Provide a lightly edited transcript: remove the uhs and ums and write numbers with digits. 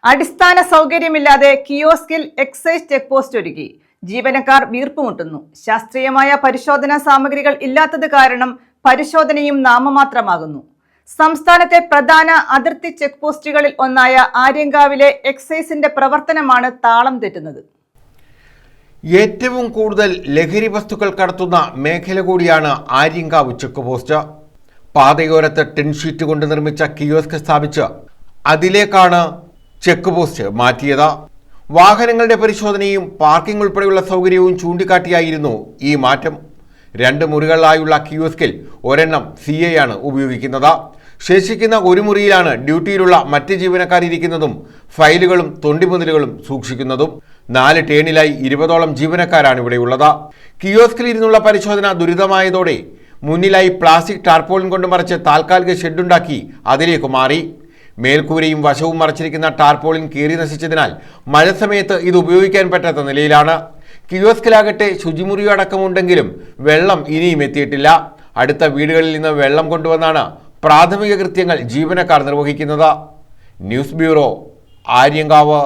അടിസ്ഥാന സൗകര്യമില്ലാതെ കിയോസ്കിൽ excise check post ഒരുക്കി. ജീവനക്കാർ വീർപ്പുമുട്ടുന്നു. ശാസ്ത്രീയമായ പരിശോധനാ സാമഗ്രികൾ ഇല്ലാത്തത് കാരണം പരിശോധനയും നാമമാത്രമാകുന്നു. സംസ്ഥാനത്തെ പ്രധാന അതിർത്തി ചെക്ക് പോസ്റ്റുകളിൽ ഒന്നായ ആര്യങ്കാവിലെ എക്സൈസിന്റെ പ്രവർത്തനമാണ് താളം തെറ്റുന്നത്. ഏറ്റവും കൂടുതൽ ലഹരി വസ്തുക്കൾ കടത്തുന്ന മേഖല കൂടിയാണ് ആര്യങ്കാവ് ചെക്ക് പോസ്റ്റ്. പാതയോരത്ത് ടിൻ ഷീറ്റ് കൊണ്ട് നിർമ്മിച്ച കിയോസ്ക് സ്ഥാപിച്ച് അതിലേക്കാണ് ചെക്ക് പോസ്റ്റ് മാറ്റിയത്. വാഹനങ്ങളുടെ പരിശോധനയും പാർക്കിംഗ് ഉൾപ്പെടെയുള്ള സൗകര്യവും ചൂണ്ടിക്കാട്ടിയായിരുന്നു ഈ മാറ്റം. 2 മുറികളിലായുള്ള കിയോസ്കിൽ ഒരെണ്ണം CI ആണ് ഉപയോഗിക്കുന്നത്. ശേഷിക്കുന്ന ഒരു മുറിയിലാണ് ഡ്യൂട്ടിയിലുള്ള മറ്റ് ജീവനക്കാരിയിരിക്കുന്നതും ഫയലുകളും തൊണ്ടിമുതലുകളും സൂക്ഷിക്കുന്നതും. 4 ടേണിലായി 20ഓളം ജീവനക്കാരാണ് ഇവിടെയുള്ളത്. കിയോസ്കിൽ ഇരുന്നുള്ള പരിശോധന ദുരിതമായതോടെ മുന്നിലായി പ്ലാസ്റ്റിക് ടാർപോളിൻ കൊണ്ട് മറച്ച് താൽക്കാലിക ഷെഡുണ്ടാക്കി അതിലേക്ക് മാറി. മേൽക്കൂരയും വശവും മറച്ചിരിക്കുന്ന ടാർപോളിൻ കീറി നശിച്ചതിനാൽ മഴ സമയത്ത് ഇത് ഉപയോഗിക്കാൻ പറ്റാത്ത നിലയിലാണ്. കിയോസ്കിലാകട്ടെ ശുചിമുറി അടക്കമുണ്ടെങ്കിലും വെള്ളം ഇനിയും എത്തിയിട്ടില്ല. അടുത്ത വീടുകളിൽ നിന്ന് വെള്ളം കൊണ്ടുവന്നാണ് പ്രാഥമിക കൃത്യങ്ങൾ ജീവനക്കാർ നിർവഹിക്കുന്നത്. News bureau, Aryankavu.